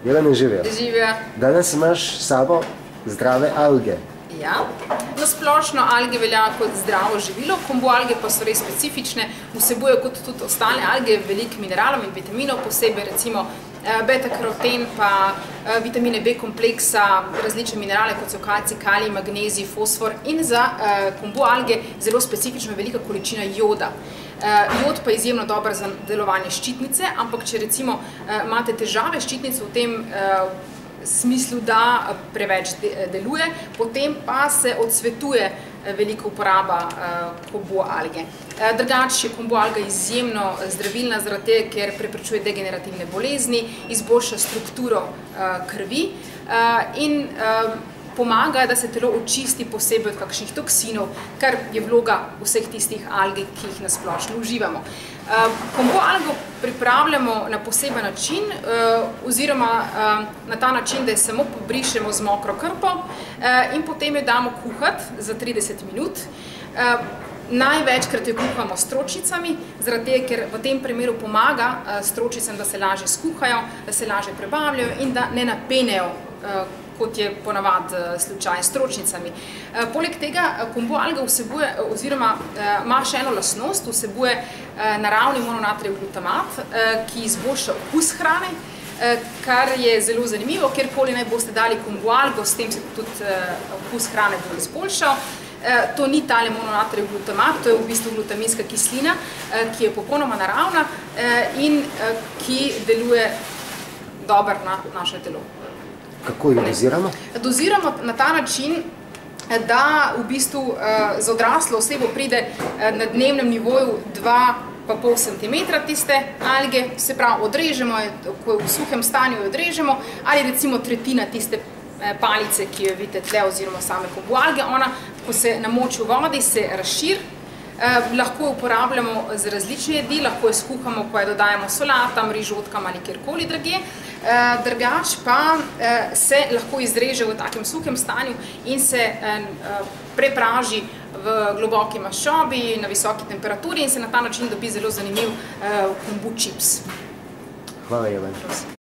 Jelena, živijo. Živijo. Danes imaš s sabo zdrave alge. Ja. Na splošno alge velja kot zdravo živilo, kombu alge pa so res specifične, vsebujejo kot tudi ostale alge veliko mineralov in vitaminov, posebej recimo beta-karoten, pa vitamine B kompleksa, različne minerale kot so kalcij, kalij, magnezij, fosfor in za kombu alge zelo specifično velika količina joda. Jod pa je izjemno dober za delovanje ščitnice, ampak če recimo imate težave s ščitnico v tem smislu, da preveč deluje, potem pa se odsvetuje velika uporaba kombu alge. Drugače je kombu alga izjemno zdravilna zaradi tega, ker preprečuje degenerativne bolezni, izboljša strukturo krvi in pomaga, da se telo očisti posebej od kakšnih toksinov, kar je vloga vseh tistih alg, ki jih na splošno uživamo. Kombu algo pripravljamo na poseben način oziroma na ta način, da jo samo pobrišemo z mokro krpo in potem jo damo kuhati za 30 minut. Največkrat jo kuhamo s stročnicami, zaradi tega, ker v tem primeru pomaga stročnicam, da se lažje skuhajo, da se lažje prebavljajo in da ne napenejo, kot je ponavadi slučaj s stročnicami. Poleg tega kombu alga vsebuje oziroma ima še eno lastnost, vsebuje naravni mononatrijev glutamat, ki izboljša okus hrane, kar je zelo zanimivo, kjerkoli naj boste dali kombu algo, s tem se tudi okus hrane bo izboljšal. To ni tale mononatrijev glutamat, to je v bistvu glutaminska kislina, ki je popolnoma naravna in ki deluje dobro na naše telo. Kako jo doziramo? Doziramo na ta način, da v bistvu za odraslo osebo pride na dnevnem nivoju 2,5 cm tiste alge, se pravi odrežemo, ko v suhem stanju jo odrežemo, ali recimo tretjina tiste palice, ki jo vidite tle, oziroma same kombu alge, ona, ko se namoči v vodi, se razširi. Lahko jo uporabljamo za različne jedi, lahko jo skuhamo, ko jo dodajamo solatam, rižotkam ali kjerkoli drugje. Drugače pa se lahko izreže v takem suhem stanju in se prepraži v globoki maščobi na visoki temperaturi in se na ta način dobi zelo zanimiv kombu čips. Hvala, Jelena.